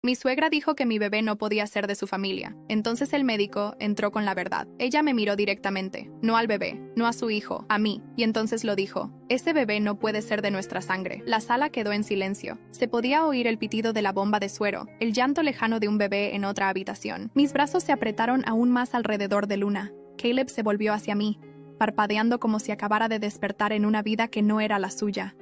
Mi suegra dijo que mi bebé no podía ser de su familia. Entonces el médico entró con la verdad. Ella me miró directamente, no al bebé, no a su hijo, a mí, y entonces lo dijo. Ese bebé no puede ser de nuestra sangre. La sala quedó en silencio. Se podía oír el pitido de la bomba de suero, el llanto lejano de un bebé en otra habitación. Mis brazos se apretaron aún más alrededor de Luna. Caleb se volvió hacia mí, parpadeando como si acabara de despertar en una vida que no era la suya.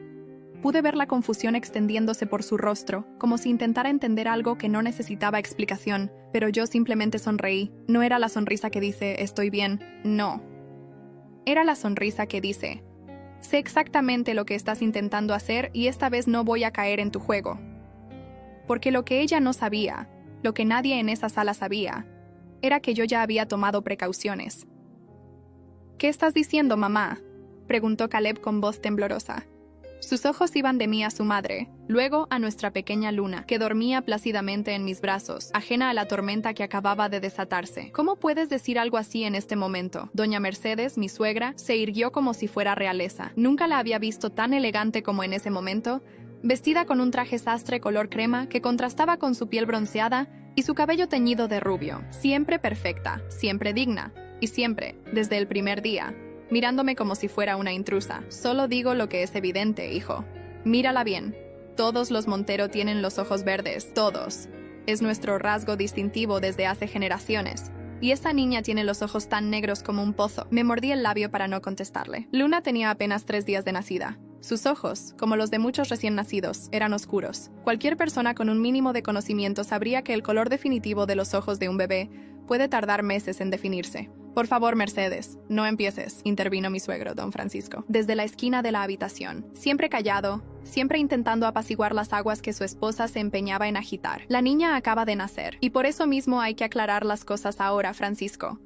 Pude ver la confusión extendiéndose por su rostro, como si intentara entender algo que no necesitaba explicación, pero yo simplemente sonreí. No era la sonrisa que dice, estoy bien, no. Era la sonrisa que dice, sé exactamente lo que estás intentando hacer y esta vez no voy a caer en tu juego. Porque lo que ella no sabía, lo que nadie en esa sala sabía, era que yo ya había tomado precauciones. ¿Qué estás diciendo, mamá?, preguntó Caleb con voz temblorosa. Sus ojos iban de mí a su madre, luego a nuestra pequeña Luna, que dormía plácidamente en mis brazos, ajena a la tormenta que acababa de desatarse. ¿Cómo puedes decir algo así en este momento? Doña Mercedes, mi suegra, se irguió como si fuera realeza. Nunca la había visto tan elegante como en ese momento, vestida con un traje sastre color crema que contrastaba con su piel bronceada y su cabello teñido de rubio. Siempre perfecta, siempre digna, y siempre, desde el primer día, mirándome como si fuera una intrusa. Solo digo lo que es evidente, hijo. Mírala bien. Todos los Montero tienen los ojos verdes, todos. Es nuestro rasgo distintivo desde hace generaciones. Y esa niña tiene los ojos tan negros como un pozo. Me mordí el labio para no contestarle. Luna tenía apenas 3 días de nacida. Sus ojos, como los de muchos recién nacidos, eran oscuros. Cualquier persona con un mínimo de conocimiento sabría que el color definitivo de los ojos de un bebé puede tardar meses en definirse. Por favor, Mercedes, no empieces, intervino mi suegro, don Francisco, desde la esquina de la habitación, siempre callado, siempre intentando apaciguar las aguas que su esposa se empeñaba en agitar. La niña acaba de nacer, y por eso mismo hay que aclarar las cosas ahora, Francisco,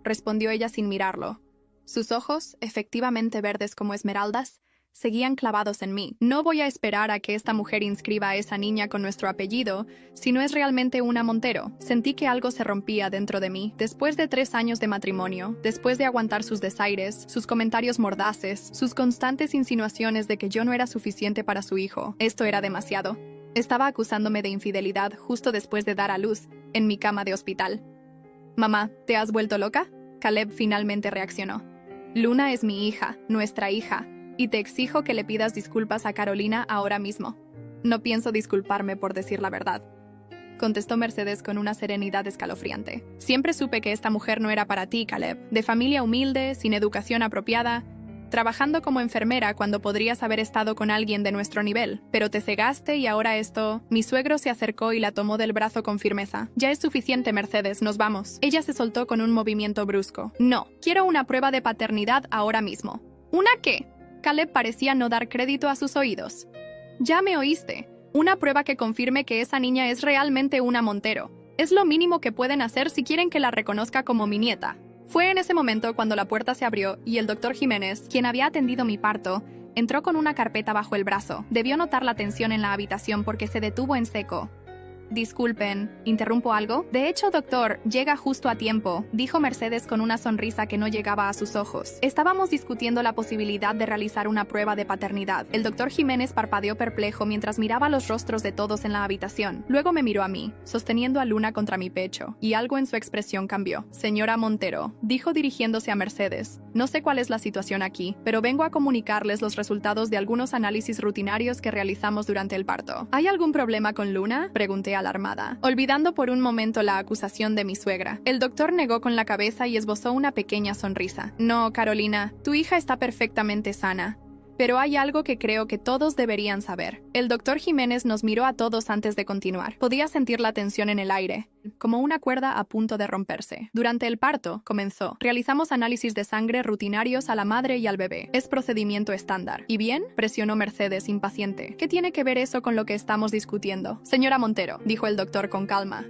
respondió ella sin mirarlo. Sus ojos, efectivamente verdes como esmeraldas, seguían clavados en mí. No voy a esperar a que esta mujer inscriba a esa niña con nuestro apellido, si no es realmente una Montero. Sentí que algo se rompía dentro de mí. Después de 3 años de matrimonio, después de aguantar sus desaires, sus comentarios mordaces, sus constantes insinuaciones de que yo no era suficiente para su hijo, esto era demasiado. Estaba acusándome de infidelidad justo después de dar a luz, en mi cama de hospital. Mamá, ¿te has vuelto loca? Caleb finalmente reaccionó. Luna es mi hija, nuestra hija. Y te exijo que le pidas disculpas a Carolina ahora mismo. No pienso disculparme por decir la verdad, contestó Mercedes con una serenidad escalofriante. Siempre supe que esta mujer no era para ti, Caleb. De familia humilde, sin educación apropiada, trabajando como enfermera cuando podrías haber estado con alguien de nuestro nivel. Pero te cegaste y ahora esto... Mi suegro se acercó y la tomó del brazo con firmeza. Ya es suficiente, Mercedes, nos vamos. Ella se soltó con un movimiento brusco. No, quiero una prueba de paternidad ahora mismo. ¿Una qué? Caleb parecía no dar crédito a sus oídos. Ya me oíste. Una prueba que confirme que esa niña es realmente una Montero. Es lo mínimo que pueden hacer si quieren que la reconozca como mi nieta. Fue en ese momento cuando la puerta se abrió y el doctor Jiménez, quien había atendido mi parto, entró con una carpeta bajo el brazo. Debió notar la tensión en la habitación porque se detuvo en seco. Disculpen, ¿interrumpo algo? De hecho, doctor, llega justo a tiempo, dijo Mercedes con una sonrisa que no llegaba a sus ojos. Estábamos discutiendo la posibilidad de realizar una prueba de paternidad. El doctor Jiménez parpadeó perplejo mientras miraba los rostros de todos en la habitación. Luego me miró a mí, sosteniendo a Luna contra mi pecho, y algo en su expresión cambió. Señora Montero, dijo dirigiéndose a Mercedes, no sé cuál es la situación aquí, pero vengo a comunicarles los resultados de algunos análisis rutinarios que realizamos durante el parto. ¿Hay algún problema con Luna?, pregunté alarmada, olvidando por un momento la acusación de mi suegra. El doctor negó con la cabeza y esbozó una pequeña sonrisa. No, Carolina, tu hija está perfectamente sana. Pero hay algo que creo que todos deberían saber. El doctor Jiménez nos miró a todos antes de continuar. Podía sentir la tensión en el aire, como una cuerda a punto de romperse. Durante el parto, comenzó, realizamos análisis de sangre rutinarios a la madre y al bebé. Es procedimiento estándar. ¿Y bien?, presionó Mercedes, impaciente. ¿Qué tiene que ver eso con lo que estamos discutiendo? Señora Montero, dijo el doctor con calma.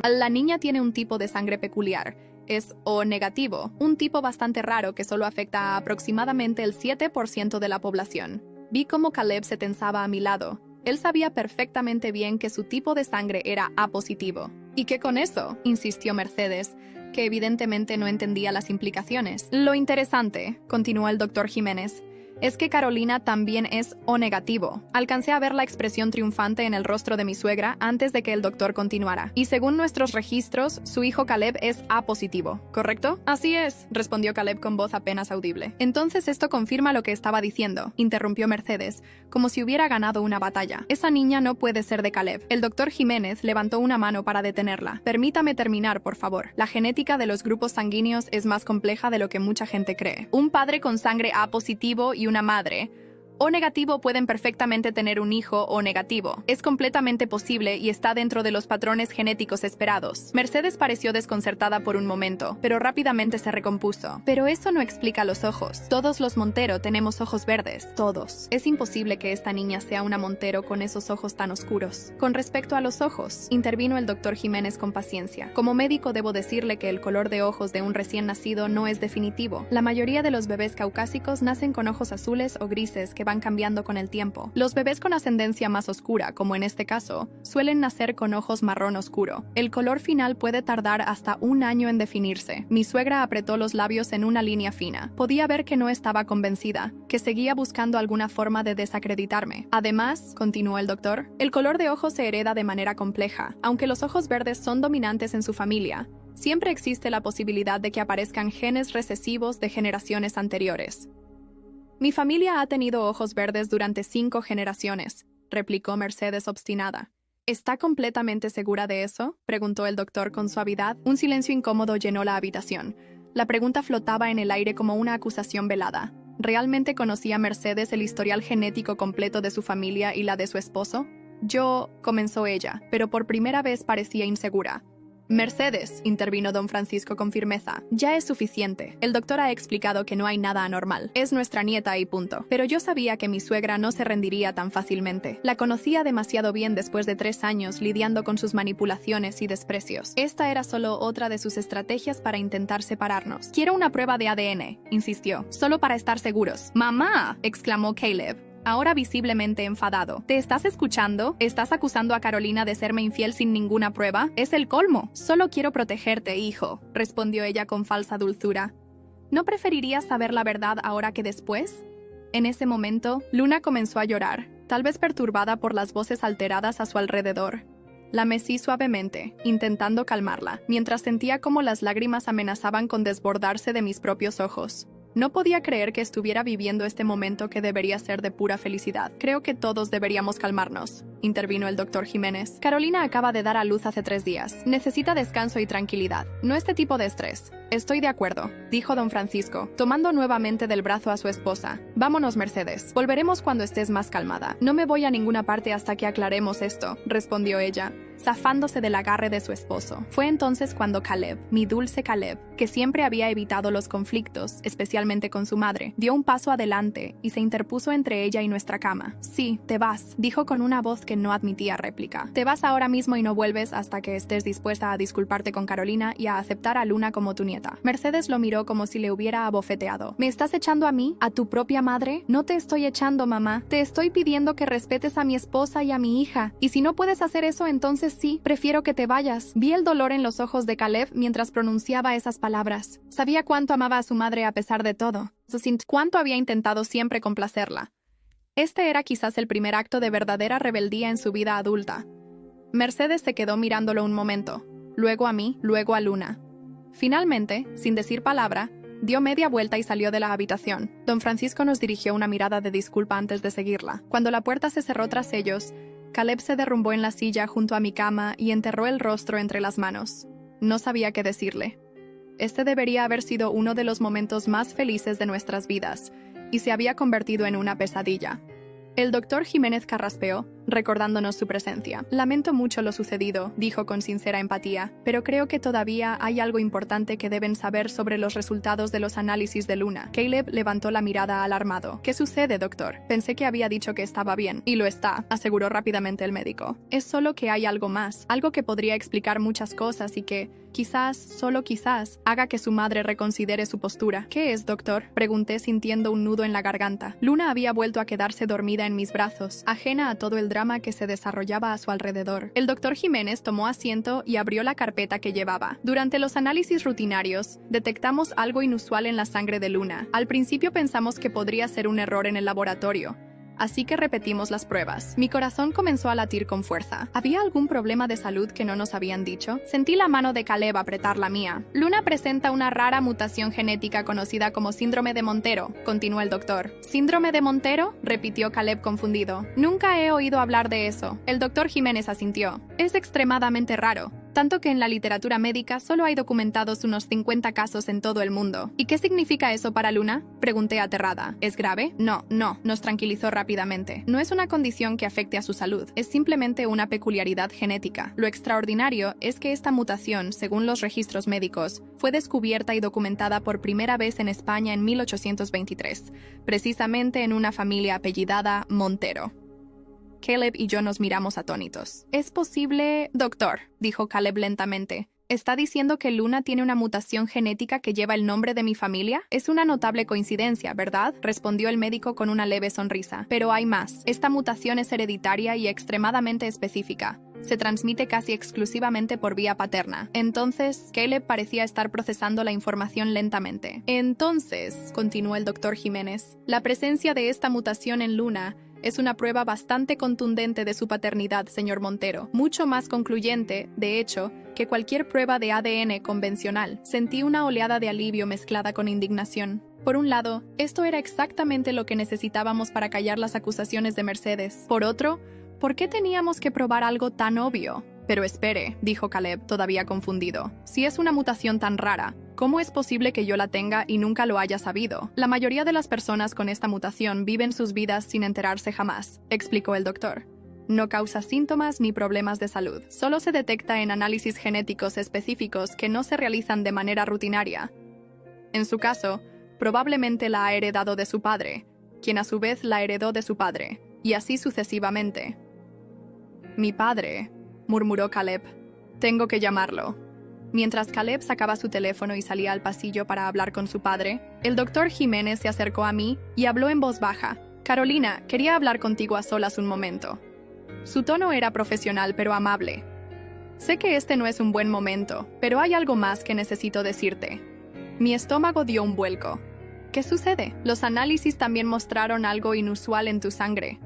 La niña tiene un tipo de sangre peculiar. Es O negativo, un tipo bastante raro que solo afecta a aproximadamente el 7% de la población. Vi cómo Caleb se tensaba a mi lado. Él sabía perfectamente bien que su tipo de sangre era A positivo. ¿Y qué con eso?, insistió Mercedes, que evidentemente no entendía las implicaciones. Lo interesante, continuó el doctor Jiménez, Es que Carolina también es O negativo. Alcancé a ver la expresión triunfante en el rostro de mi suegra antes de que el doctor continuara. Y según nuestros registros, su hijo Caleb es A positivo, ¿correcto? Así es, respondió Caleb con voz apenas audible. Entonces esto confirma lo que estaba diciendo, interrumpió Mercedes, como si hubiera ganado una batalla. Esa niña no puede ser de Caleb. El doctor Jiménez levantó una mano para detenerla. Permítame terminar, por favor. La genética de los grupos sanguíneos es más compleja de lo que mucha gente cree. Un padre con sangre A positivo y una madre O negativo pueden perfectamente tener un hijo O negativo. Es completamente posible y está dentro de los patrones genéticos esperados. Mercedes pareció desconcertada por un momento, pero rápidamente se recompuso. Pero eso no explica los ojos. Todos los Montero tenemos ojos verdes. Todos. Es imposible que esta niña sea una Montero con esos ojos tan oscuros. Con respecto a los ojos, intervino el doctor Jiménez con paciencia. Como médico debo decirle que el color de ojos de un recién nacido no es definitivo. La mayoría de los bebés caucásicos nacen con ojos azules o grises que van cambiando con el tiempo. Los bebés con ascendencia más oscura, como en este caso, suelen nacer con ojos marrón oscuro. El color final puede tardar hasta 1 año en definirse. Mi suegra apretó los labios en una línea fina. Podía ver que no estaba convencida, que seguía buscando alguna forma de desacreditarme. Además, continuó el doctor, el color de ojos se hereda de manera compleja. Aunque los ojos verdes son dominantes en su familia, siempre existe la posibilidad de que aparezcan genes recesivos de generaciones anteriores. Mi familia ha tenido ojos verdes durante 5 generaciones, replicó Mercedes obstinada. ¿Está completamente segura de eso?, preguntó el doctor con suavidad. Un silencio incómodo llenó la habitación. La pregunta flotaba en el aire como una acusación velada. ¿Realmente conocía Mercedes el historial genético completo de su familia y la de su esposo? Comenzó ella, pero por primera vez parecía insegura. Mercedes, intervino don Francisco con firmeza, ya es suficiente. El doctor ha explicado que no hay nada anormal. Es nuestra nieta y punto. Pero yo sabía que mi suegra no se rendiría tan fácilmente. La conocía demasiado bien después de 3 años lidiando con sus manipulaciones y desprecios. Esta era solo otra de sus estrategias para intentar separarnos. Quiero una prueba de ADN, insistió, solo para estar seguros. ¡Mamá!, exclamó Caleb, ahora visiblemente enfadado. ¿Te estás escuchando? ¿Estás acusando a Carolina de serme infiel sin ninguna prueba? Es el colmo. Solo quiero protegerte, hijo, respondió ella con falsa dulzura. ¿No preferirías saber la verdad ahora que después? En ese momento, Luna comenzó a llorar, tal vez perturbada por las voces alteradas a su alrededor. La mecí suavemente, intentando calmarla, mientras sentía cómo las lágrimas amenazaban con desbordarse de mis propios ojos. No podía creer que estuviera viviendo este momento que debería ser de pura felicidad. Creo que todos deberíamos calmarnos, intervino el doctor Jiménez. Carolina acaba de dar a luz hace 3 días. Necesita descanso y tranquilidad, no este tipo de estrés. Estoy de acuerdo, dijo don Francisco, tomando nuevamente del brazo a su esposa. Vámonos, Mercedes. Volveremos cuando estés más calmada. No me voy a ninguna parte hasta que aclaremos esto, respondió ella, zafándose del agarre de su esposo. Fue entonces cuando Caleb, mi dulce Caleb, que siempre había evitado los conflictos, especialmente con su madre, dio un paso adelante y se interpuso entre ella y nuestra cama. Sí, te vas, dijo con una voz que no admitía réplica. Te vas ahora mismo y no vuelves hasta que estés dispuesta a disculparte con Carolina y a aceptar a Luna como tu nieta. Mercedes lo miró como si le hubiera abofeteado. ¿Me estás echando a mí? ¿A tu propia madre? No te estoy echando, mamá. Te estoy pidiendo que respetes a mi esposa y a mi hija. Y si no puedes hacer eso, entonces sí, prefiero que te vayas. Vi el dolor en los ojos de Caleb mientras pronunciaba esas palabras. Sabía cuánto amaba a su madre a pesar de todo. Cuánto había intentado siempre complacerla. Este era quizás el primer acto de verdadera rebeldía en su vida adulta. Mercedes se quedó mirándolo un momento, luego a mí, luego a Luna. Finalmente, sin decir palabra, dio media vuelta y salió de la habitación. Don Francisco nos dirigió una mirada de disculpa antes de seguirla. Cuando la puerta se cerró tras ellos, Caleb se derrumbó en la silla junto a mi cama y enterró el rostro entre las manos. No sabía qué decirle. Este debería haber sido uno de los momentos más felices de nuestras vidas, y se había convertido en una pesadilla. El doctor Jiménez carraspeó, recordándonos su presencia. Lamento mucho lo sucedido, dijo con sincera empatía, pero creo que todavía hay algo importante que deben saber sobre los resultados de los análisis de Luna. Caleb levantó la mirada alarmado. ¿Qué sucede, doctor? Pensé que había dicho que estaba bien. Y lo está, aseguró rápidamente el médico. Es solo que hay algo más, algo que podría explicar muchas cosas y que, quizás, solo quizás, haga que su madre reconsidere su postura. ¿Qué es, doctor?, pregunté sintiendo un nudo en la garganta. Luna había vuelto a quedarse dormida en mis brazos, ajena a todo el drama que se desarrollaba a su alrededor. El doctor Jiménez tomó asiento y abrió la carpeta que llevaba. Durante los análisis rutinarios, detectamos algo inusual en la sangre de Luna. Al principio pensamos que podría ser un error en el laboratorio, así que repetimos las pruebas. Mi corazón comenzó a latir con fuerza. ¿Había algún problema de salud que no nos habían dicho? Sentí la mano de Caleb apretar la mía. Luna presenta una rara mutación genética conocida como síndrome de Montero, continuó el doctor. ¿Síndrome de Montero?, repitió Caleb confundido. Nunca he oído hablar de eso. El doctor Jiménez asintió. Es extremadamente raro, tanto que en la literatura médica solo hay documentados unos 50 casos en todo el mundo. ¿Y qué significa eso para Luna?, pregunté aterrada. ¿Es grave? No, nos tranquilizó rápidamente. No es una condición que afecte a su salud, es simplemente una peculiaridad genética. Lo extraordinario es que esta mutación, según los registros médicos, fue descubierta y documentada por primera vez en España en 1823, precisamente en una familia apellidada Montero. Caleb y yo nos miramos atónitos. ¿Es posible, doctor?, dijo Caleb lentamente. ¿Está diciendo que Luna tiene una mutación genética que lleva el nombre de mi familia? Es una notable coincidencia, ¿verdad?, respondió el médico con una leve sonrisa. Pero hay más. Esta mutación es hereditaria y extremadamente específica. Se transmite casi exclusivamente por vía paterna. Entonces, Caleb parecía estar procesando la información lentamente. Entonces, continuó el doctor Jiménez, la presencia de esta mutación en Luna es una prueba bastante contundente de su paternidad, señor Montero. Mucho más concluyente, de hecho, que cualquier prueba de ADN convencional. Sentí una oleada de alivio mezclada con indignación. Por un lado, esto era exactamente lo que necesitábamos para callar las acusaciones de Mercedes. Por otro, ¿por qué teníamos que probar algo tan obvio? Pero espere, dijo Caleb, todavía confundido. Si es una mutación tan rara, ¿cómo es posible que yo la tenga y nunca lo haya sabido? La mayoría de las personas con esta mutación viven sus vidas sin enterarse jamás, explicó el doctor. No causa síntomas ni problemas de salud. Solo se detecta en análisis genéticos específicos que no se realizan de manera rutinaria. En su caso, probablemente la ha heredado de su padre, quien a su vez la heredó de su padre, y así sucesivamente. Mi padre, murmuró Caleb. Tengo que llamarlo. Mientras Caleb sacaba su teléfono y salía al pasillo para hablar con su padre, el doctor Jiménez se acercó a mí y habló en voz baja. Carolina, quería hablar contigo a solas un momento. Su tono era profesional pero amable. Sé que este no es un buen momento, pero hay algo más que necesito decirte. Mi estómago dio un vuelco. ¿Qué sucede? Los análisis también mostraron algo inusual en tu sangre,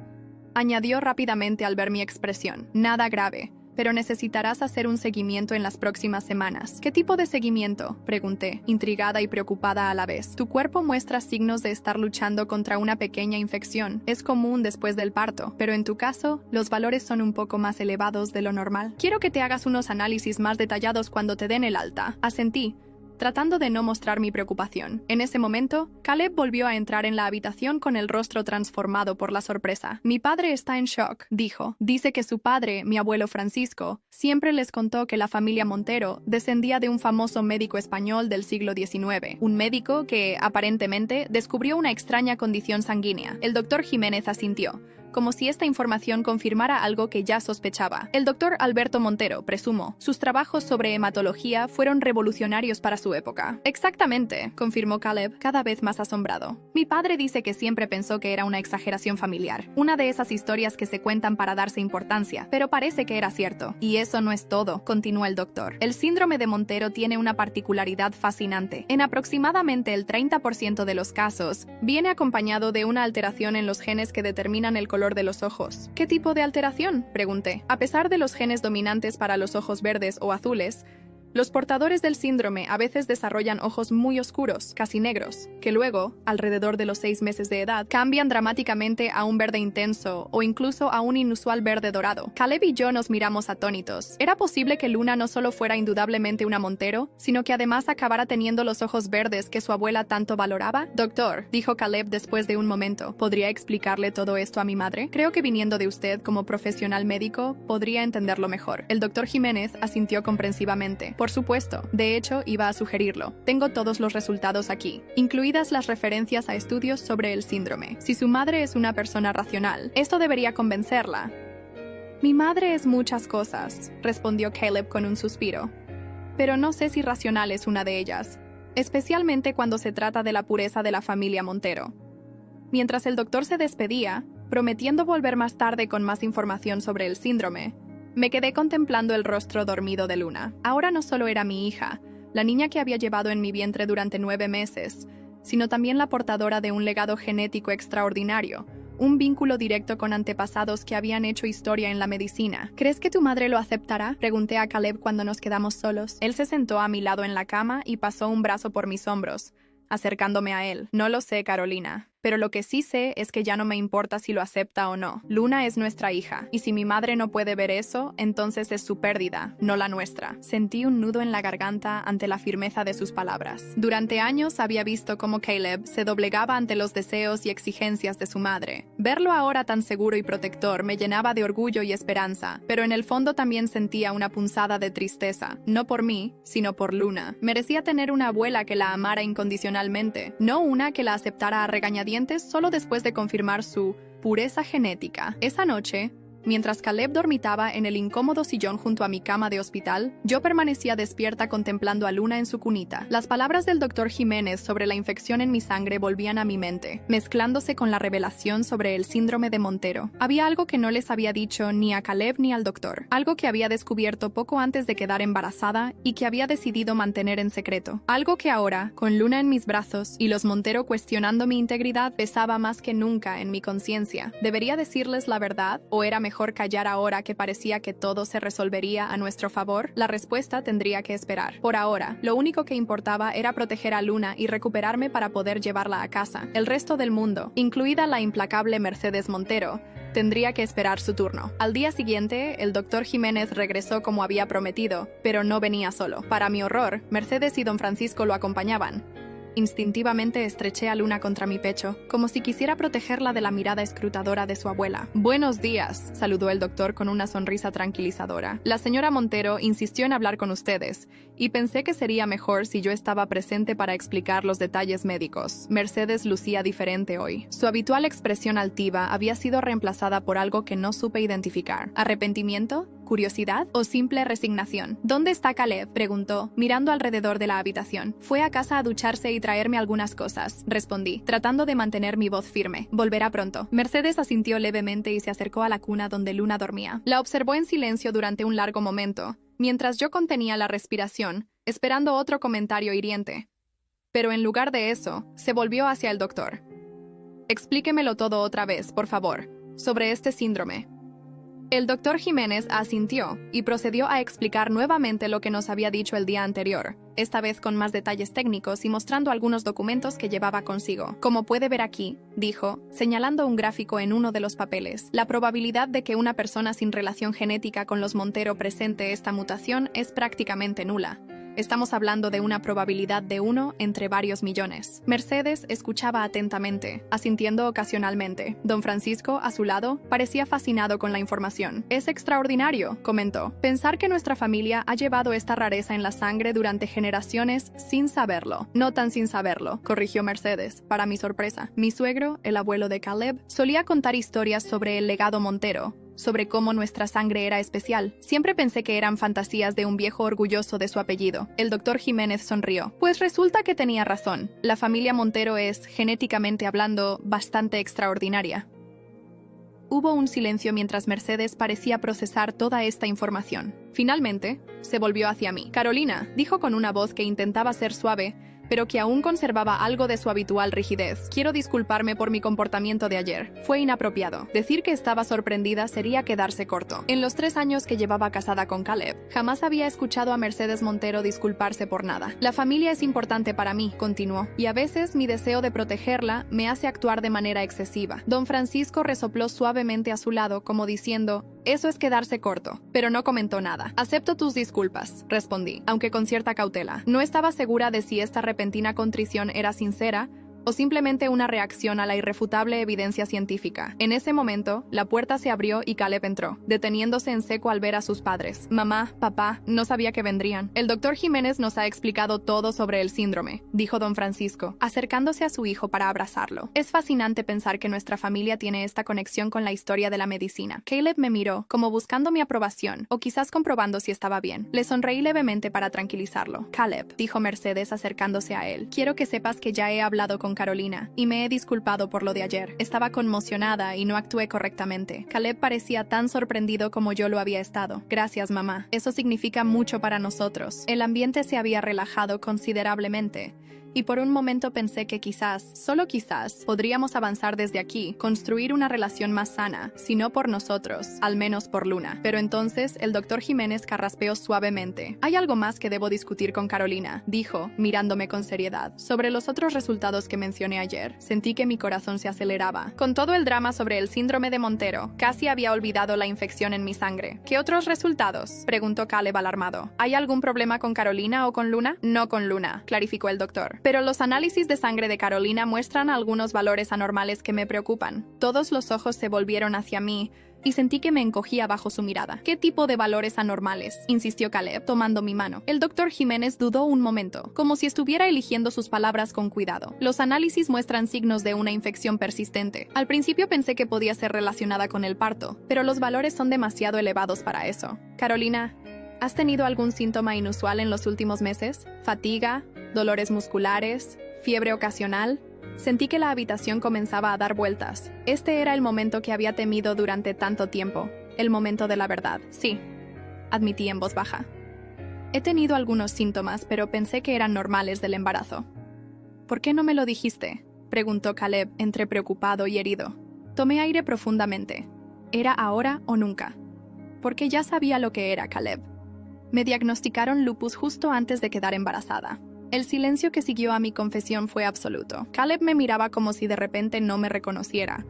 añadió rápidamente al ver mi expresión. Nada grave, pero necesitarás hacer un seguimiento en las próximas semanas. ¿Qué tipo de seguimiento?, pregunté, intrigada y preocupada a la vez. Tu cuerpo muestra signos de estar luchando contra una pequeña infección. Es común después del parto, pero en tu caso, los valores son un poco más elevados de lo normal. Quiero que te hagas unos análisis más detallados cuando te den el alta. Asentí, tratando de no mostrar mi preocupación. En ese momento, Caleb volvió a entrar en la habitación con el rostro transformado por la sorpresa. Mi padre está en shock, dijo. Dice que su padre, mi abuelo Francisco, siempre les contó que la familia Montero descendía de un famoso médico español del siglo XIX. Un médico que, aparentemente, descubrió una extraña condición sanguínea. El doctor Jiménez asintió, como si esta información confirmara algo que ya sospechaba. El doctor Alberto Montero, presumo. Sus trabajos sobre hematología fueron revolucionarios para su época. Exactamente, confirmó Caleb, cada vez más asombrado. Mi padre dice que siempre pensó que era una exageración familiar, una de esas historias que se cuentan para darse importancia, pero parece que era cierto. Y eso no es todo, continuó el doctor. El síndrome de Montero tiene una particularidad fascinante. En aproximadamente el 30% de los casos, viene acompañado de una alteración en los genes que determinan el color de los ojos. ¿Qué tipo de alteración?, pregunté. A pesar de los genes dominantes para los ojos verdes o azules, los portadores del síndrome a veces desarrollan ojos muy oscuros, casi negros, que luego, alrededor de los 6 meses de edad, cambian dramáticamente a un verde intenso o incluso a un inusual verde dorado. Caleb y yo nos miramos atónitos. ¿Era posible que Luna no solo fuera indudablemente una Montero, sino que además acabara teniendo los ojos verdes que su abuela tanto valoraba? Doctor, dijo Caleb después de un momento, ¿podría explicarle todo esto a mi madre? Creo que viniendo de usted como profesional médico, podría entenderlo mejor. El doctor Jiménez asintió comprensivamente. Por supuesto, de hecho, iba a sugerirlo. Tengo todos los resultados aquí, incluidas las referencias a estudios sobre el síndrome. Si su madre es una persona racional, esto debería convencerla. Mi madre es muchas cosas, respondió Caleb con un suspiro. Pero no sé si racional es una de ellas, especialmente cuando se trata de la pureza de la familia Montero. Mientras el doctor se despedía, Prometiendo volver más tarde con más información sobre el síndrome, me quedé contemplando el rostro dormido de Luna. Ahora no solo era mi hija, la niña que había llevado en mi vientre durante 9 meses, sino también la portadora de un legado genético extraordinario, un vínculo directo con antepasados que habían hecho historia en la medicina. ¿Crees que tu madre lo aceptará?, pregunté a Caleb cuando nos quedamos solos. Él se sentó a mi lado en la cama y pasó un brazo por mis hombros, acercándome a él. No lo sé, Carolina, pero lo que sí sé es que ya no me importa si lo acepta o no. Luna es nuestra hija, y si mi madre no puede ver eso, entonces es su pérdida, no la nuestra. Sentí un nudo en la garganta ante la firmeza de sus palabras. Durante años había visto cómo Caleb se doblegaba ante los deseos y exigencias de su madre. Verlo ahora tan seguro y protector me llenaba de orgullo y esperanza, pero en el fondo también sentía una punzada de tristeza, no por mí, sino por Luna. Merecía tener una abuela que la amara incondicionalmente, no una que la aceptara a regañadientes solo después de confirmar su pureza genética. Esa noche, mientras Caleb dormitaba en el incómodo sillón junto a mi cama de hospital, yo permanecía despierta contemplando a Luna en su cunita. Las palabras del doctor Jiménez sobre la infección en mi sangre volvían a mi mente, mezclándose con la revelación sobre el síndrome de Montero. Había algo que no les había dicho ni a Caleb ni al doctor, algo que había descubierto poco antes de quedar embarazada y que había decidido mantener en secreto. Algo que ahora, con Luna en mis brazos y los Montero cuestionando mi integridad, pesaba más que nunca en mi conciencia. ¿Debería decirles la verdad o era mejor callar ahora que parecía que todo se resolvería a nuestro favor? La respuesta tendría que esperar. Por ahora, lo único que importaba era proteger a Luna y recuperarme para poder llevarla a casa. El resto del mundo, incluida la implacable Mercedes Montero, tendría que esperar su turno. Al día siguiente, el doctor Jiménez regresó como había prometido, pero no venía solo. Para mi horror, Mercedes y don Francisco lo acompañaban. Instintivamente estreché a Luna contra mi pecho, como si quisiera protegerla de la mirada escrutadora de su abuela. «Buenos días», saludó el doctor con una sonrisa tranquilizadora. «La señora Montero insistió en hablar con ustedes, y pensé que sería mejor si yo estaba presente para explicar los detalles médicos». Mercedes lucía diferente hoy. Su habitual expresión altiva había sido reemplazada por algo que no supe identificar. ¿Arrepentimiento? ¿Curiosidad o simple resignación? «¿Dónde está Caleb?», preguntó, mirando alrededor de la habitación. «Fue a casa a ducharse y traerme algunas cosas», respondí, tratando de mantener mi voz firme. «Volverá pronto». Mercedes asintió levemente y se acercó a la cuna donde Luna dormía. La observó en silencio durante un largo momento, mientras yo contenía la respiración, esperando otro comentario hiriente. Pero en lugar de eso, se volvió hacia el doctor. «Explíquemelo todo otra vez, por favor, sobre este síndrome». El doctor Jiménez asintió y procedió a explicar nuevamente lo que nos había dicho el día anterior, esta vez con más detalles técnicos y mostrando algunos documentos que llevaba consigo. «Como puede ver aquí», dijo, señalando un gráfico en uno de los papeles, «la probabilidad de que una persona sin relación genética con los Montero presente esta mutación es prácticamente nula. Estamos hablando de una probabilidad de 1 entre varios millones». Mercedes escuchaba atentamente, asintiendo ocasionalmente. Don Francisco, a su lado, parecía fascinado con la información. «Es extraordinario», comentó. «Pensar que nuestra familia ha llevado esta rareza en la sangre durante generaciones sin saberlo». «No tan sin saberlo», corrigió Mercedes, para mi sorpresa. Mi suegro, el abuelo de Caleb, solía contar historias sobre el legado Montero, sobre cómo nuestra sangre era especial. Siempre pensé que eran fantasías de un viejo orgulloso de su apellido. El doctor Jiménez sonrió. Pues resulta que tenía razón. La familia Montero es, genéticamente hablando, bastante extraordinaria. Hubo un silencio mientras Mercedes parecía procesar toda esta información. Finalmente, se volvió hacia mí. «Carolina», dijo con una voz que intentaba ser suave, pero que aún conservaba algo de su habitual rigidez. «Quiero disculparme por mi comportamiento de ayer. Fue inapropiado. Decir que estaba sorprendida sería quedarse corto. En los 3 años que llevaba casada con Caleb, jamás había escuchado a Mercedes Montero disculparse por nada. La familia es importante para mí», continuó, «y a veces mi deseo de protegerla me hace actuar de manera excesiva». Don Francisco resopló suavemente a su lado, como diciendo, «Eso es quedarse corto», pero no comentó nada. «Acepto tus disculpas», respondí, aunque con cierta cautela. No estaba segura de si esta repentina contrición era sincera o simplemente una reacción a la irrefutable evidencia científica. En ese momento, la puerta se abrió y Caleb entró, deteniéndose en seco al ver a sus padres. «Mamá, papá, no sabía que vendrían. El doctor Jiménez nos ha explicado todo sobre el síndrome», dijo don Francisco, acercándose a su hijo para abrazarlo. «Es fascinante pensar que nuestra familia tiene esta conexión con la historia de la medicina». Caleb me miró, como buscando mi aprobación, o quizás comprobando si estaba bien. Le sonreí levemente para tranquilizarlo. «Caleb», dijo Mercedes acercándose a él, «quiero que sepas que ya he hablado con Carolina, y me he disculpado por lo de ayer. Estaba conmocionada y no actué correctamente. Caleb parecía tan sorprendido como yo lo había estado. Gracias, mamá. Eso significa mucho para nosotros. El ambiente se había relajado considerablemente, y por un momento pensé que quizás, solo quizás, podríamos avanzar desde aquí, construir una relación más sana, si no por nosotros, al menos por Luna. Pero entonces el doctor Jiménez carraspeó suavemente. Hay algo más que debo discutir con Carolina, dijo, mirándome con seriedad. Sobre los otros resultados que mencioné ayer, sentí que mi corazón se aceleraba. Con todo el drama sobre el síndrome de Montero, casi había olvidado la infección en mi sangre. ¿Qué otros resultados?, preguntó Caleb alarmado. ¿Hay algún problema con Carolina o con Luna? No con Luna, clarificó el doctor. Pero los análisis de sangre de Carolina muestran algunos valores anormales que me preocupan. Todos los ojos se volvieron hacia mí y sentí que me encogía bajo su mirada. ¿Qué tipo de valores anormales?, insistió Caleb, tomando mi mano. El doctor Jiménez dudó un momento, como si estuviera eligiendo sus palabras con cuidado. Los análisis muestran signos de una infección persistente. Al principio pensé que podía ser relacionada con el parto, pero los valores son demasiado elevados para eso. Carolina, ¿has tenido algún síntoma inusual en los últimos meses? ¿Fatiga? ¿Dolores musculares? ¿Fiebre ocasional? Sentí que la habitación comenzaba a dar vueltas. Este era el momento que había temido durante tanto tiempo. El momento de la verdad. Sí, admití en voz baja. He tenido algunos síntomas, pero pensé que eran normales del embarazo. ¿Por qué no me lo dijiste?, preguntó Caleb, entre preocupado y herido. Tomé aire profundamente. ¿Era ahora o nunca? Porque ya sabía lo que era, Caleb. Me diagnosticaron lupus justo antes de quedar embarazada. El silencio que siguió a mi confesión fue absoluto. Caleb me miraba como si de repente no me reconociera,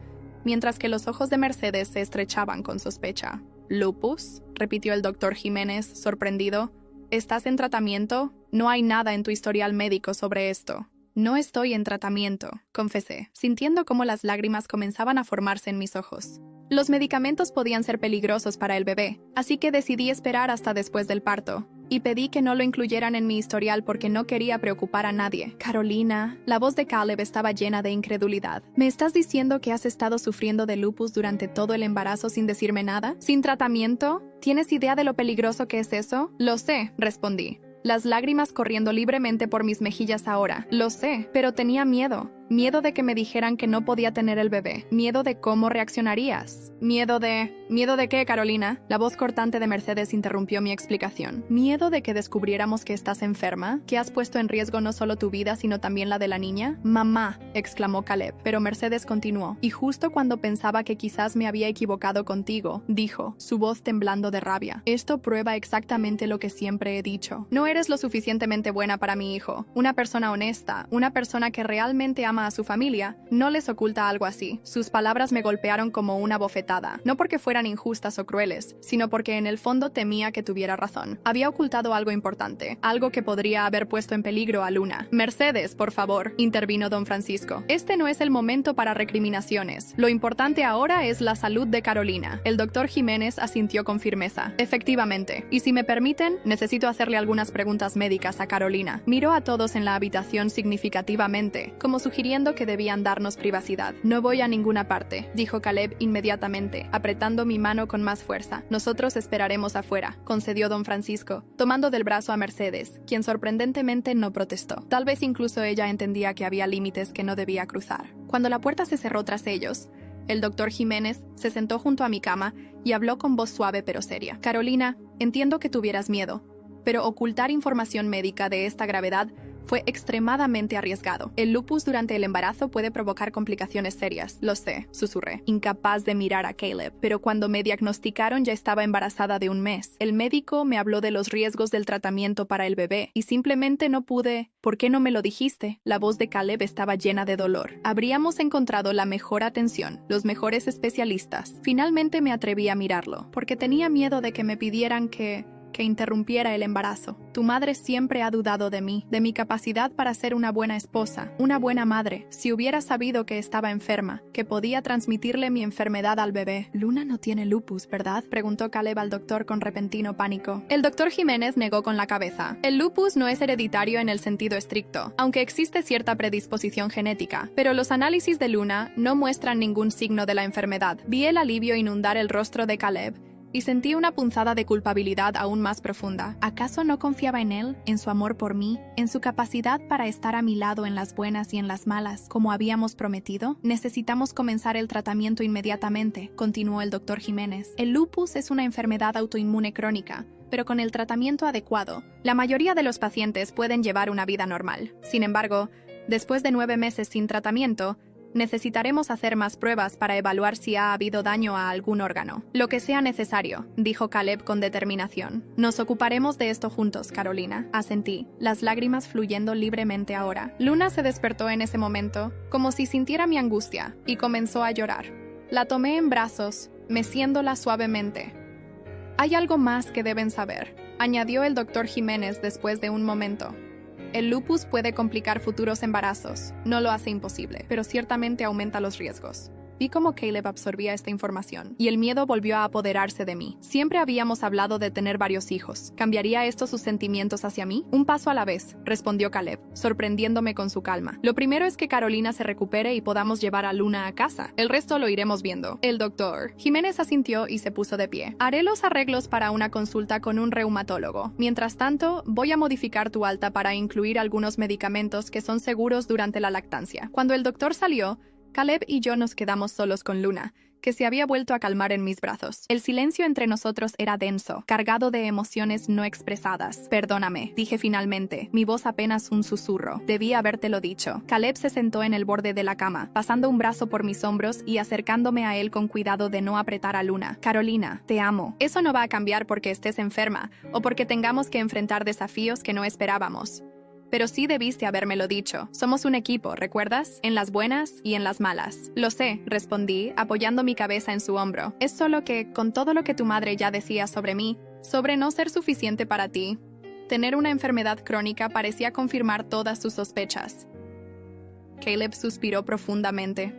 mientras que los ojos de Mercedes se estrechaban con sospecha. ¿Lupus?, repitió el doctor Jiménez, sorprendido. ¿Estás en tratamiento? No hay nada en tu historial médico sobre esto. No estoy en tratamiento, confesé, sintiendo cómo las lágrimas comenzaban a formarse en mis ojos. Los medicamentos podían ser peligrosos para el bebé, así que decidí esperar hasta después del parto, y pedí que no lo incluyeran en mi historial porque no quería preocupar a nadie. Carolina, la voz de Caleb estaba llena de incredulidad. ¿Me estás diciendo que has estado sufriendo de lupus durante todo el embarazo sin decirme nada? ¿Sin tratamiento? ¿Tienes idea de lo peligroso que es eso? Lo sé, respondí, las lágrimas corriendo libremente por mis mejillas ahora. Lo sé, pero tenía miedo. Miedo de que me dijeran que no podía tener el bebé. Miedo de cómo reaccionarías. ¿Miedo de qué, Carolina? La voz cortante de Mercedes interrumpió mi explicación. ¿Miedo de que descubriéramos que estás enferma? ¿Que has puesto en riesgo no solo tu vida, sino también la de la niña? Mamá, exclamó Caleb, pero Mercedes continuó. Y justo cuando pensaba que quizás me había equivocado contigo, dijo, su voz temblando de rabia. Esto prueba exactamente lo que siempre he dicho. No eres lo suficientemente buena para mi hijo. Una persona honesta, una persona que realmente ama a su familia, no les oculta algo así. Sus palabras me golpearon como una bofetada, no porque fueran injustas o crueles, sino porque en el fondo temía que tuviera razón. Había ocultado algo importante, algo que podría haber puesto en peligro a Luna. Mercedes, por favor, intervino don Francisco. Este no es el momento para recriminaciones. Lo importante ahora es la salud de Carolina. El doctor Jiménez asintió con firmeza. Efectivamente. Y si me permiten, necesito hacerle algunas preguntas médicas a Carolina. Miró a todos en la habitación significativamente, como sugiriendo que debían darnos privacidad. No voy a ninguna parte, dijo Caleb inmediatamente, apretando mi mano con más fuerza. Nosotros esperaremos afuera, concedió don Francisco, tomando del brazo a Mercedes, quien sorprendentemente no protestó. Tal vez incluso ella entendía que había límites que no debía cruzar. Cuando la puerta se cerró tras ellos, el doctor Jiménez se sentó junto a mi cama y habló con voz suave pero seria. Carolina, entiendo que tuvieras miedo, pero ocultar información médica de esta gravedad fue extremadamente arriesgado. El lupus durante el embarazo puede provocar complicaciones serias. Lo sé, susurré, incapaz de mirar a Caleb. Pero cuando me diagnosticaron ya estaba embarazada de un mes. El médico me habló de los riesgos del tratamiento para el bebé y simplemente no pude. ¿Por qué no me lo dijiste? La voz de Caleb estaba llena de dolor. Habríamos encontrado la mejor atención, los mejores especialistas. Finalmente me atreví a mirarlo, porque tenía miedo de que me pidieran que interrumpiera el embarazo. Tu madre siempre ha dudado de mí, de mi capacidad para ser una buena esposa, una buena madre. Si hubiera sabido que estaba enferma, que podía transmitirle mi enfermedad al bebé. Luna no tiene lupus, ¿verdad?, preguntó Caleb al doctor con repentino pánico. El doctor Jiménez negó con la cabeza. El lupus no es hereditario en el sentido estricto, aunque existe cierta predisposición genética, pero los análisis de Luna no muestran ningún signo de la enfermedad. Vi el alivio inundar el rostro de Caleb, y sentí una punzada de culpabilidad aún más profunda. ¿Acaso no confiaba en él, en su amor por mí, en su capacidad para estar a mi lado en las buenas y en las malas, como habíamos prometido? Necesitamos comenzar el tratamiento inmediatamente, continuó el doctor Jiménez. El lupus es una enfermedad autoinmune crónica, pero con el tratamiento adecuado, la mayoría de los pacientes pueden llevar una vida normal. Sin embargo, después de 9 meses sin tratamiento, necesitaremos hacer más pruebas para evaluar si ha habido daño a algún órgano. Lo que sea necesario, dijo Caleb con determinación. Nos ocuparemos de esto juntos, Carolina. Asentí, las lágrimas fluyendo libremente ahora. Luna se despertó en ese momento, como si sintiera mi angustia, y comenzó a llorar. La tomé en brazos, meciéndola suavemente. Hay algo más que deben saber, añadió el doctor Jiménez después de un momento. El lupus puede complicar futuros embarazos. No lo hace imposible, pero ciertamente aumenta los riesgos. Vi cómo Caleb absorbía esta información, y el miedo volvió a apoderarse de mí. Siempre habíamos hablado de tener varios hijos. ¿Cambiaría esto sus sentimientos hacia mí? Un paso a la vez, respondió Caleb, sorprendiéndome con su calma. Lo primero es que Carolina se recupere y podamos llevar a Luna a casa. El resto lo iremos viendo. El doctor Jiménez asintió y se puso de pie. Haré los arreglos para una consulta con un reumatólogo. Mientras tanto, voy a modificar tu alta para incluir algunos medicamentos que son seguros durante la lactancia. Cuando el doctor salió, Caleb y yo nos quedamos solos con Luna, que se había vuelto a calmar en mis brazos. El silencio entre nosotros era denso, cargado de emociones no expresadas. Perdóname, dije finalmente, mi voz apenas un susurro. Debí habértelo dicho. Caleb se sentó en el borde de la cama, pasando un brazo por mis hombros y acercándome a él con cuidado de no apretar a Luna. Carolina, te amo. Eso no va a cambiar porque estés enferma, o porque tengamos que enfrentar desafíos que no esperábamos. Pero sí debiste habérmelo dicho. Somos un equipo, ¿recuerdas? En las buenas y en las malas. Lo sé, respondí, apoyando mi cabeza en su hombro. Es solo que, con todo lo que tu madre ya decía sobre mí, sobre no ser suficiente para ti, tener una enfermedad crónica parecía confirmar todas sus sospechas. Caleb suspiró profundamente.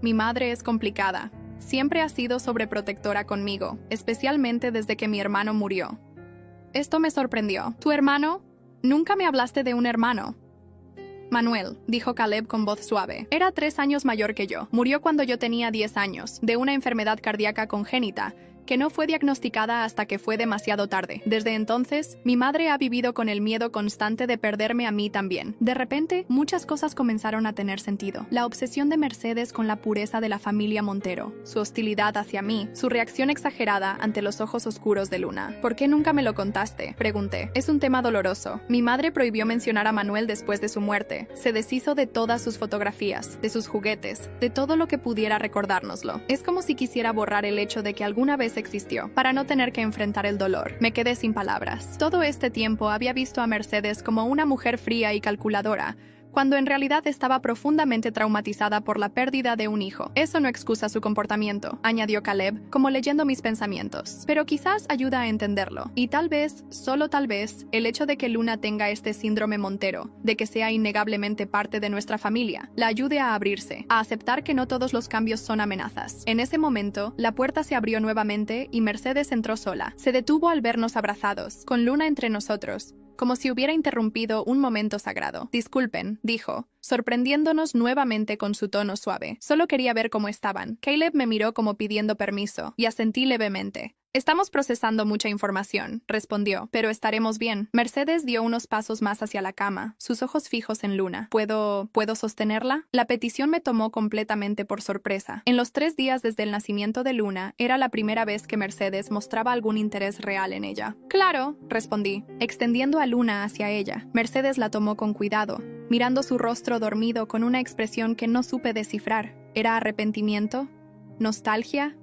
Mi madre es complicada. Siempre ha sido sobreprotectora conmigo, especialmente desde que mi hermano murió. Esto me sorprendió. ¿Tu hermano? Nunca me hablaste de un hermano. Manuel, dijo Caleb con voz suave. Era 3 años mayor que yo. Murió cuando yo tenía 10 años, de una enfermedad cardíaca congénita, que no fue diagnosticada hasta que fue demasiado tarde. Desde entonces, mi madre ha vivido con el miedo constante de perderme a mí también. De repente, muchas cosas comenzaron a tener sentido. La obsesión de Mercedes con la pureza de la familia Montero, su hostilidad hacia mí, su reacción exagerada ante los ojos oscuros de Luna. ¿Por qué nunca me lo contaste?, pregunté. Es un tema doloroso. Mi madre prohibió mencionar a Manuel después de su muerte. Se deshizo de todas sus fotografías, de sus juguetes, de todo lo que pudiera recordárnoslo. Es como si quisiera borrar el hecho de que alguna vez existió, para no tener que enfrentar el dolor. Me quedé sin palabras. Todo este tiempo había visto a Mercedes como una mujer fría y calculadora, cuando en realidad estaba profundamente traumatizada por la pérdida de un hijo. Eso no excusa su comportamiento, añadió Caleb, como leyendo mis pensamientos. Pero quizás ayuda a entenderlo. Y tal vez, solo tal vez, el hecho de que Luna tenga este síndrome Montero, de que sea innegablemente parte de nuestra familia, la ayude a abrirse, a aceptar que no todos los cambios son amenazas. En ese momento, la puerta se abrió nuevamente y Mercedes entró sola. Se detuvo al vernos abrazados, con Luna entre nosotros, como si hubiera interrumpido un momento sagrado. Disculpen, dijo, sorprendiéndonos nuevamente con su tono suave. Solo quería ver cómo estaban. Caleb me miró como pidiendo permiso, y asentí levemente. Estamos procesando mucha información, respondió, pero estaremos bien. Mercedes dio unos pasos más hacia la cama, sus ojos fijos en Luna. ¿Puedo sostenerla? La petición me tomó completamente por sorpresa. En los 3 días desde el nacimiento de Luna, era la primera vez que Mercedes mostraba algún interés real en ella. Claro, respondí, extendiendo a Luna hacia ella. Mercedes la tomó con cuidado, mirando su rostro dormido con una expresión que no supe descifrar. ¿Era arrepentimiento? ¿Nostalgia?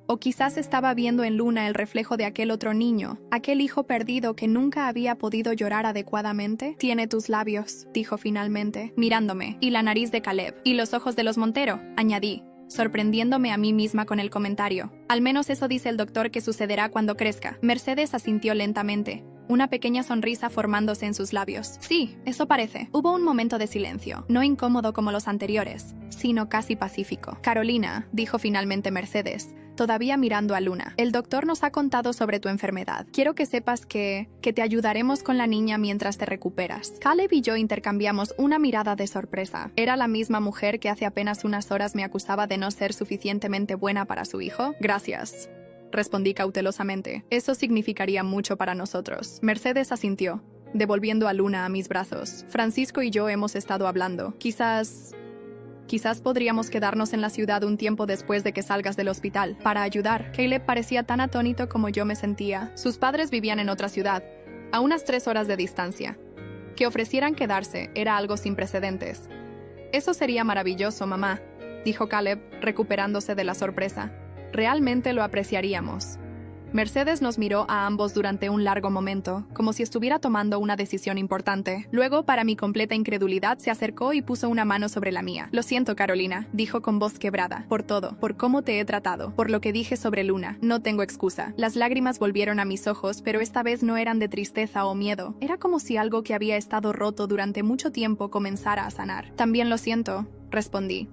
O quizás estaba viendo en Luna el reflejo de aquel otro niño, aquel hijo perdido que nunca había podido llorar adecuadamente. Tiene tus labios, dijo finalmente, mirándome, y la nariz de Caleb, y los ojos de los Montero, añadí, sorprendiéndome a mí misma con el comentario. Al menos eso dice el doctor que sucederá cuando crezca. Mercedes asintió lentamente, una pequeña sonrisa formándose en sus labios. Sí, eso parece. Hubo un momento de silencio, no incómodo como los anteriores, sino casi pacífico. Carolina, dijo finalmente Mercedes, todavía mirando a Luna. El doctor nos ha contado sobre tu enfermedad. Quiero que sepas que te ayudaremos con la niña mientras te recuperas. Caleb y yo intercambiamos una mirada de sorpresa. ¿Era la misma mujer que hace apenas unas horas me acusaba de no ser suficientemente buena para su hijo? Gracias. respondí cautelosamente. Eso significaría mucho para nosotros. Mercedes asintió, devolviendo a Luna a mis brazos. Francisco y yo hemos estado hablando. Quizás podríamos quedarnos en la ciudad un tiempo después de que salgas del hospital, para ayudar. Caleb parecía tan atónito como yo me sentía. Sus padres vivían en otra ciudad, a unas 3 horas de distancia. Que ofrecieran quedarse era algo sin precedentes. Eso sería maravilloso, mamá, dijo Caleb, recuperándose de la sorpresa. Realmente lo apreciaríamos. Mercedes nos miró a ambos durante un largo momento, como si estuviera tomando una decisión importante. Luego, para mi completa incredulidad, se acercó y puso una mano sobre la mía. Lo siento, Carolina, dijo con voz quebrada, por todo, por cómo te he tratado, por lo que dije sobre Luna. No tengo excusa. Las lágrimas volvieron a mis ojos, pero esta vez no eran de tristeza o miedo. Era como si algo que había estado roto durante mucho tiempo comenzara a sanar. También lo siento, respondí,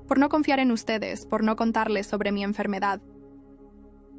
por no confiar en ustedes, por no contarles sobre mi enfermedad.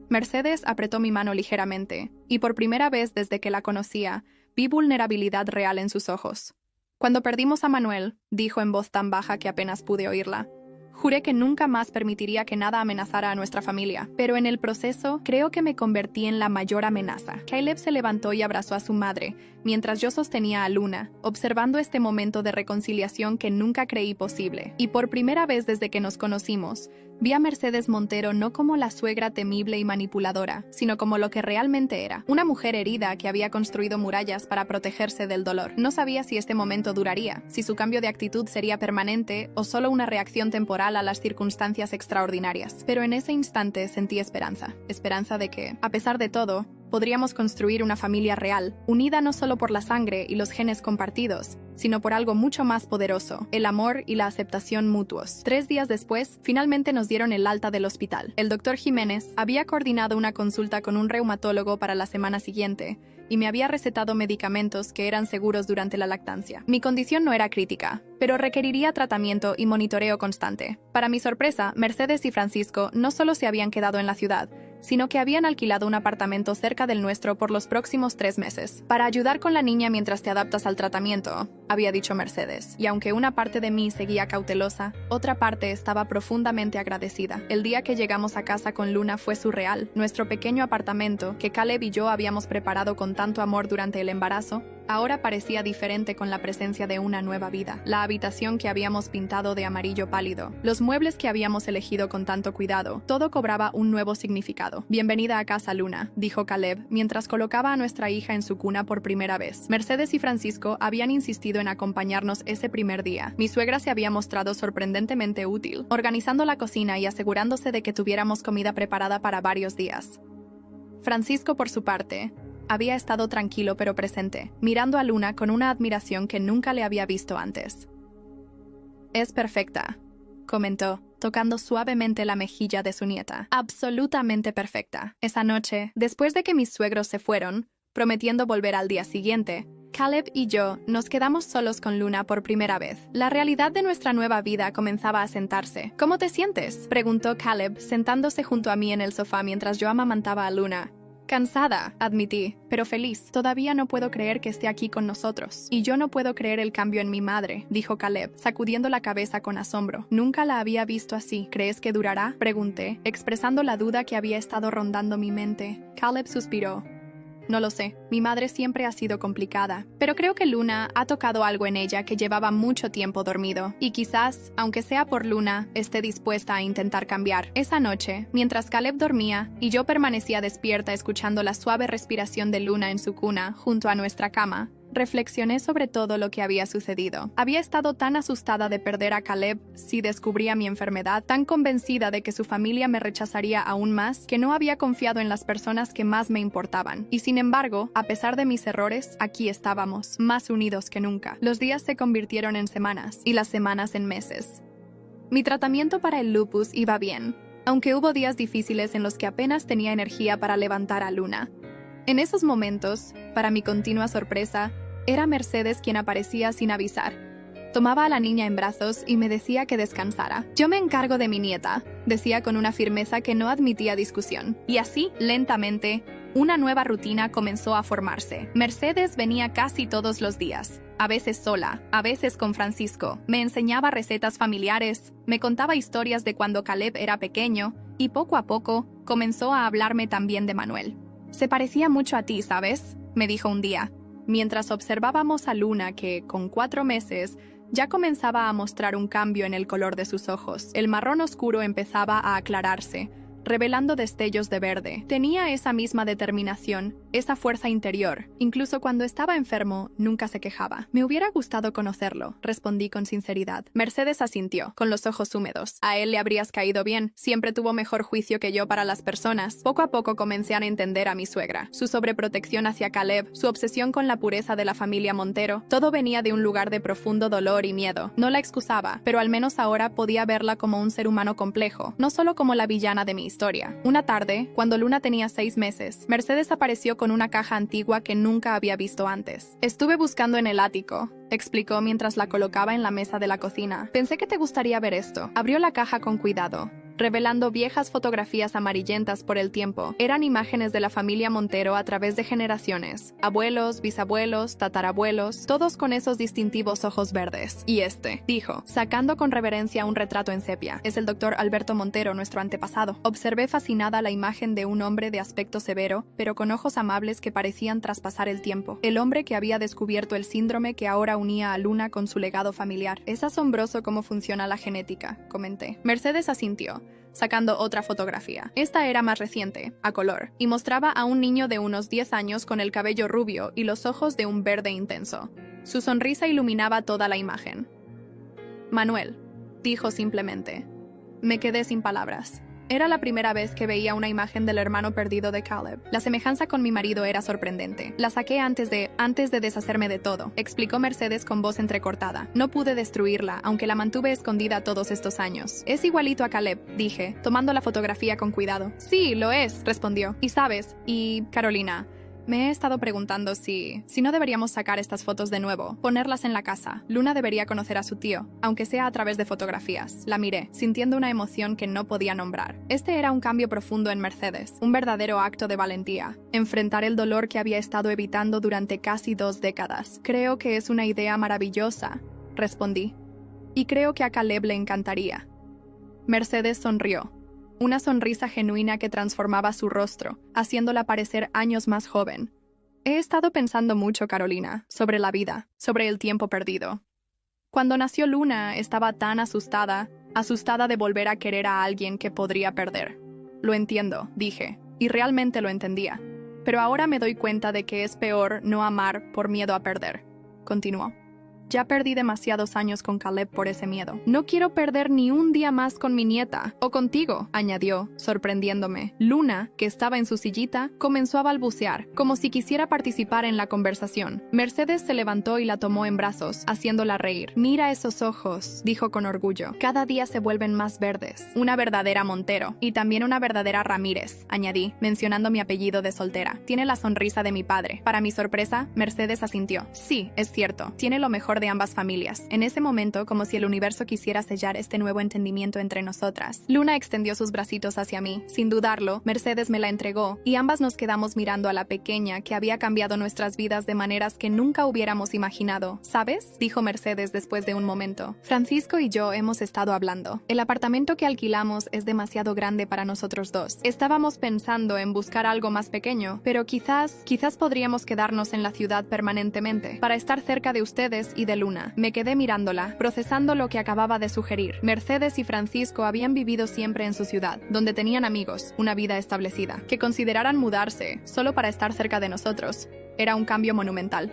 Mercedes apretó mi mano ligeramente, y por primera vez desde que la conocía, vi vulnerabilidad real en sus ojos. Cuando perdimos a Manuel, dijo en voz tan baja que apenas pude oírla, juré que nunca más permitiría que nada amenazara a nuestra familia, pero en el proceso creo que me convertí en la mayor amenaza. Caleb se levantó y abrazó a su madre, mientras yo sostenía a Luna, observando este momento de reconciliación que nunca creí posible. Y por primera vez desde que nos conocimos, vi a Mercedes Montero no como la suegra temible y manipuladora, sino como lo que realmente era, una mujer herida que había construido murallas para protegerse del dolor. No sabía si este momento duraría, si su cambio de actitud sería permanente o solo una reacción temporal a las circunstancias extraordinarias. Pero en ese instante sentí esperanza de que, a pesar de todo, podríamos construir una familia real, unida no solo por la sangre y los genes compartidos, sino por algo mucho más poderoso, el amor y la aceptación mutuos. 3 días después, finalmente nos dieron el alta del hospital. El doctor Jiménez había coordinado una consulta con un reumatólogo para la semana siguiente, y me había recetado medicamentos que eran seguros durante la lactancia. Mi condición no era crítica, pero requeriría tratamiento y monitoreo constante. Para mi sorpresa, Mercedes y Francisco no solo se habían quedado en la ciudad, sino que habían alquilado un apartamento cerca del nuestro por los próximos 3 meses. Para ayudar con la niña mientras te adaptas al tratamiento, había dicho Mercedes. Y aunque una parte de mí seguía cautelosa, otra parte estaba profundamente agradecida. El día que llegamos a casa con Luna fue surreal. Nuestro pequeño apartamento, que Caleb y yo habíamos preparado con tanto amor durante el embarazo, ahora parecía diferente con la presencia de una nueva vida. La habitación que habíamos pintado de amarillo pálido, los muebles que habíamos elegido con tanto cuidado, todo cobraba un nuevo significado. Bienvenida a casa, Luna, dijo Caleb, mientras colocaba a nuestra hija en su cuna por primera vez. Mercedes y Francisco habían insistido en acompañarnos ese primer día. Mi suegra se había mostrado sorprendentemente útil, organizando la cocina y asegurándose de que tuviéramos comida preparada para varios días. Francisco, por su parte, había estado tranquilo pero presente, mirando a Luna con una admiración que nunca le había visto antes. «Es perfecta», comentó, tocando suavemente la mejilla de su nieta. «Absolutamente perfecta». Esa noche, después de que mis suegros se fueron, prometiendo volver al día siguiente, Caleb y yo nos quedamos solos con Luna por primera vez. La realidad de nuestra nueva vida comenzaba a sentarse. «¿Cómo te sientes?», preguntó Caleb, sentándose junto a mí en el sofá mientras yo amamantaba a Luna. «Cansada», admití, «pero feliz. Todavía no puedo creer que esté aquí con nosotros. Y yo no puedo creer el cambio en mi madre», dijo Caleb, sacudiendo la cabeza con asombro. «Nunca la había visto así. ¿Crees que durará?», pregunté, expresando la duda que había estado rondando mi mente. Caleb suspiró. «No lo sé. Mi madre siempre ha sido complicada. Pero creo que Luna ha tocado algo en ella que llevaba mucho tiempo dormido. Y quizás, aunque sea por Luna, esté dispuesta a intentar cambiar». Esa noche, mientras Caleb dormía y yo permanecía despierta escuchando la suave respiración de Luna en su cuna, junto a nuestra cama, reflexioné sobre todo lo que había sucedido. Había estado tan asustada de perder a Caleb si descubría mi enfermedad, tan convencida de que su familia me rechazaría aún más, que no había confiado en las personas que más me importaban. Y sin embargo, a pesar de mis errores, aquí estábamos, más unidos que nunca. Los días se convirtieron en semanas, y las semanas en meses. Mi tratamiento para el lupus iba bien, aunque hubo días difíciles en los que apenas tenía energía para levantar a Luna. En esos momentos, para mi continua sorpresa, era Mercedes quien aparecía sin avisar. Tomaba a la niña en brazos y me decía que descansara. «Yo me encargo de mi nieta», decía con una firmeza que no admitía discusión. Y así, lentamente, una nueva rutina comenzó a formarse. Mercedes venía casi todos los días, a veces sola, a veces con Francisco. Me enseñaba recetas familiares, me contaba historias de cuando Caleb era pequeño, y poco a poco comenzó a hablarme también de Manuel. Se parecía mucho a ti, ¿sabes?, me dijo un día, mientras observábamos a Luna que, con 4 meses, ya comenzaba a mostrar un cambio en el color de sus ojos. El marrón oscuro empezaba a aclararse, revelando destellos de verde. Tenía esa misma determinación, esa fuerza interior. Incluso cuando estaba enfermo, nunca se quejaba. Me hubiera gustado conocerlo, respondí con sinceridad. Mercedes asintió, con los ojos húmedos. A él le habrías caído bien. Siempre tuvo mejor juicio que yo para las personas. Poco a poco comencé a entender a mi suegra. Su sobreprotección hacia Caleb, su obsesión con la pureza de la familia Montero, todo venía de un lugar de profundo dolor y miedo. No la excusaba, pero al menos ahora podía verla como un ser humano complejo, no solo como la villana de mi historia. Una tarde, cuando Luna tenía 6 meses, Mercedes apareció con una caja antigua que nunca había visto antes. Estuve buscando en el ático, explicó mientras la colocaba en la mesa de la cocina. Pensé que te gustaría ver esto. Abrió la caja con cuidado, revelando viejas fotografías amarillentas por el tiempo. Eran imágenes de la familia Montero a través de generaciones. Abuelos, bisabuelos, tatarabuelos, todos con esos distintivos ojos verdes. Y dijo, sacando con reverencia un retrato en sepia. Es el doctor Alberto Montero, nuestro antepasado. Observé fascinada la imagen de un hombre de aspecto severo, pero con ojos amables que parecían traspasar el tiempo. El hombre que había descubierto el síndrome que ahora unía a Luna con su legado familiar. Es asombroso cómo funciona la genética, comenté. Mercedes asintió, sacando otra fotografía. Esta era más reciente, a color, y mostraba a un niño de unos 10 años con el cabello rubio y los ojos de un verde intenso. Su sonrisa iluminaba toda la imagen. Manuel, dijo simplemente. Me quedé sin palabras. Era la primera vez que veía una imagen del hermano perdido de Caleb. La semejanza con mi marido era sorprendente. La saqué antes de deshacerme de todo, explicó Mercedes con voz entrecortada. No pude destruirla, aunque la mantuve escondida todos estos años. Es igualito a Caleb, dije, tomando la fotografía con cuidado. Sí, lo es, respondió. Y sabes, Carolina, me he estado preguntando si no deberíamos sacar estas fotos de nuevo, ponerlas en la casa. Luna debería conocer a su tío, aunque sea a través de fotografías. La miré, sintiendo una emoción que no podía nombrar. Este era un cambio profundo en Mercedes, un verdadero acto de valentía. Enfrentar el dolor que había estado evitando durante casi 2 décadas. Creo que es una idea maravillosa, respondí. Y creo que a Caleb le encantaría. Mercedes sonrió. Una sonrisa genuina que transformaba su rostro, haciéndola parecer años más joven. He estado pensando mucho, Carolina, sobre la vida, sobre el tiempo perdido. Cuando nació Luna, estaba tan asustada de volver a querer a alguien que podría perder. Lo entiendo, dije, y realmente lo entendía. Pero ahora me doy cuenta de que es peor no amar por miedo a perder, continuó. Ya perdí demasiados años con Caleb por ese miedo. No quiero perder ni un día más con mi nieta. O contigo, añadió, sorprendiéndome. Luna, que estaba en su sillita, comenzó a balbucear, como si quisiera participar en la conversación. Mercedes se levantó y la tomó en brazos, haciéndola reír. Mira esos ojos, dijo con orgullo. Cada día se vuelven más verdes. Una verdadera Montero. Y también una verdadera Ramírez, añadí, mencionando mi apellido de soltera. Tiene la sonrisa de mi padre. Para mi sorpresa, Mercedes asintió. Sí, es cierto. Tiene lo mejor de ambas familias. En ese momento, como si el universo quisiera sellar este nuevo entendimiento entre nosotras. Luna extendió sus bracitos hacia mí. Sin dudarlo, Mercedes me la entregó, y ambas nos quedamos mirando a la pequeña que había cambiado nuestras vidas de maneras que nunca hubiéramos imaginado. ¿Sabes?, dijo Mercedes después de un momento. Francisco y yo hemos estado hablando. El apartamento que alquilamos es demasiado grande para nosotros dos. Estábamos pensando en buscar algo más pequeño, pero quizás podríamos quedarnos en la ciudad permanentemente, para estar cerca de ustedes y de Luna. Me quedé mirándola, procesando lo que acababa de sugerir. Mercedes y Francisco habían vivido siempre en su ciudad, donde tenían amigos, una vida establecida. Que consideraran mudarse, solo para estar cerca de nosotros, era un cambio monumental.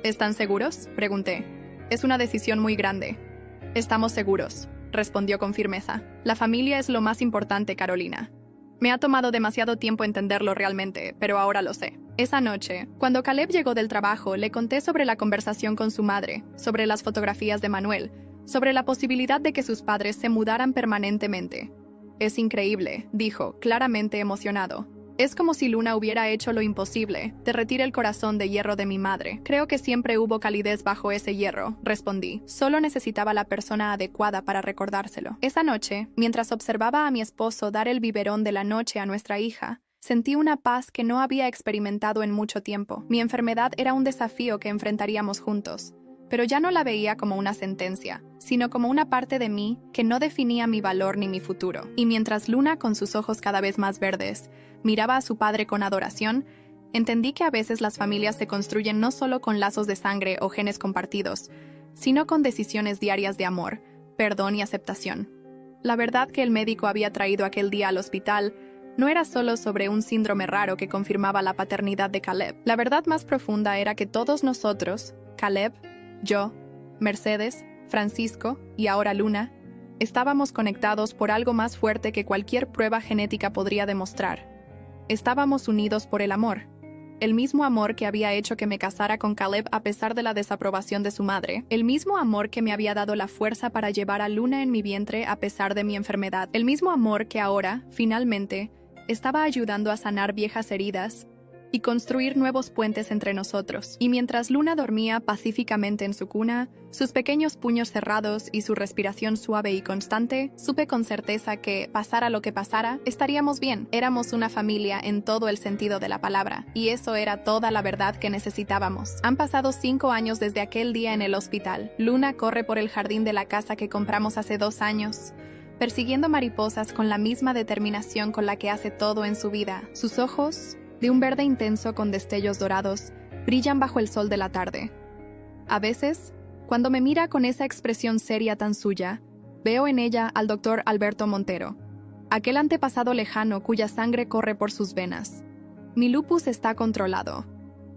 ¿Están seguros?, pregunté. Es una decisión muy grande. Estamos seguros, respondió con firmeza. La familia es lo más importante, Carolina. Me ha tomado demasiado tiempo entenderlo realmente, pero ahora lo sé. Esa noche, cuando Caleb llegó del trabajo, le conté sobre la conversación con su madre, sobre las fotografías de Manuel, sobre la posibilidad de que sus padres se mudaran permanentemente. Es increíble, dijo, claramente emocionado. Es como si Luna hubiera hecho lo imposible, derretir el corazón de hierro de mi madre. Creo que siempre hubo calidez bajo ese hierro, respondí. Solo necesitaba la persona adecuada para recordárselo. Esa noche, mientras observaba a mi esposo dar el biberón de la noche a nuestra hija, sentí una paz que no había experimentado en mucho tiempo. Mi enfermedad era un desafío que enfrentaríamos juntos. pero ya no la veía como una sentencia, sino como una parte de mí que no definía mi valor ni mi futuro. Y mientras Luna, con sus ojos cada vez más verdes, miraba a su padre con adoración, entendí que a veces las familias se construyen no solo con lazos de sangre o genes compartidos, sino con decisiones diarias de amor, perdón y aceptación. La verdad que el médico había traído aquel día al hospital no era solo sobre un síndrome raro que confirmaba la paternidad de Caleb. La verdad más profunda era que todos nosotros, Caleb, yo, Mercedes, Francisco y ahora Luna, estábamos conectados por algo más fuerte que cualquier prueba genética podría demostrar. Estábamos unidos por el amor. El mismo amor que había hecho que me casara con Caleb a pesar de la desaprobación de su madre. El mismo amor que me había dado la fuerza para llevar a Luna en mi vientre a pesar de mi enfermedad. El mismo amor que ahora, finalmente, estaba ayudando a sanar viejas heridas y construir nuevos puentes entre nosotros. Y mientras Luna dormía pacíficamente en su cuna, sus pequeños puños cerrados y su respiración suave y constante, supe con certeza que, pasara lo que pasara, estaríamos bien. Éramos una familia en todo el sentido de la palabra, y eso era toda la verdad que necesitábamos. Han pasado 5 años desde aquel día en el hospital. Luna corre por el jardín de la casa que compramos hace 2 años, persiguiendo mariposas con la misma determinación con la que hace todo en su vida. Sus ojos, de un verde intenso con destellos dorados, brillan bajo el sol de la tarde. A veces, cuando me mira con esa expresión seria tan suya, veo en ella al doctor Alberto Montero, aquel antepasado lejano cuya sangre corre por sus venas. Mi lupus está controlado.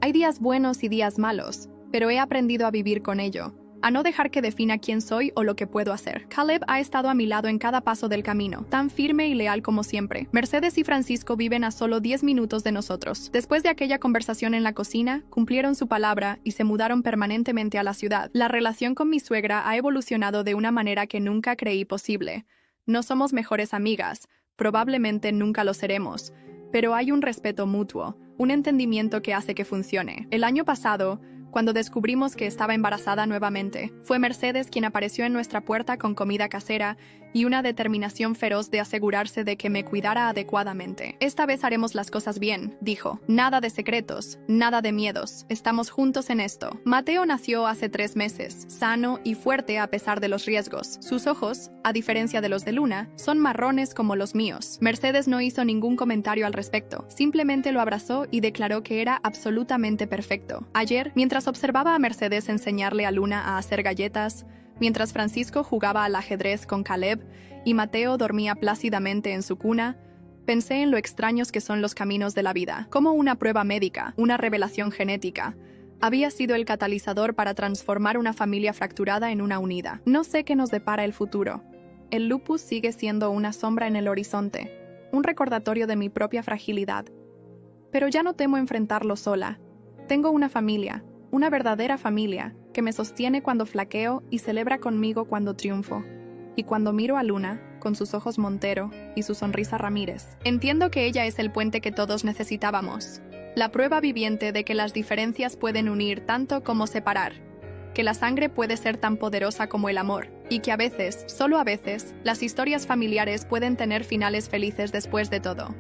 Hay días buenos y días malos, pero he aprendido a vivir con ello, a no dejar que defina quién soy o lo que puedo hacer. Caleb ha estado a mi lado en cada paso del camino, tan firme y leal como siempre. Mercedes y Francisco viven a solo 10 minutos de nosotros. Después de aquella conversación en la cocina, cumplieron su palabra y se mudaron permanentemente a la ciudad. La relación con mi suegra ha evolucionado de una manera que nunca creí posible. No somos mejores amigas, probablemente nunca lo seremos, pero hay un respeto mutuo, un entendimiento que hace que funcione. El año pasado, cuando descubrimos que estaba embarazada nuevamente, fue Mercedes quien apareció en nuestra puerta con comida casera y una determinación feroz de asegurarse de que me cuidara adecuadamente. Esta vez haremos las cosas bien, dijo. Nada de secretos, nada de miedos. Estamos juntos en esto. Mateo nació hace 3 meses, sano y fuerte a pesar de los riesgos. Sus ojos, a diferencia de los de Luna, son marrones como los míos. Mercedes no hizo ningún comentario al respecto. Simplemente lo abrazó y declaró que era absolutamente perfecto. Ayer, mientras observaba a Mercedes enseñarle a Luna a hacer galletas, mientras Francisco jugaba al ajedrez con Caleb y Mateo dormía plácidamente en su cuna, pensé en lo extraños que son los caminos de la vida. Como una prueba médica, una revelación genética, había sido el catalizador para transformar una familia fracturada en una unida. No sé qué nos depara el futuro. El lupus sigue siendo una sombra en el horizonte, un recordatorio de mi propia fragilidad. Pero ya no temo enfrentarlo sola. Tengo una familia, una verdadera familia, que me sostiene cuando flaqueo y celebra conmigo cuando triunfo. Y cuando miro a Luna, con sus ojos Montero y su sonrisa Ramírez, entiendo que ella es el puente que todos necesitábamos. La prueba viviente de que las diferencias pueden unir tanto como separar. Que la sangre puede ser tan poderosa como el amor. Y que a veces, solo a veces, las historias familiares pueden tener finales felices después de todo.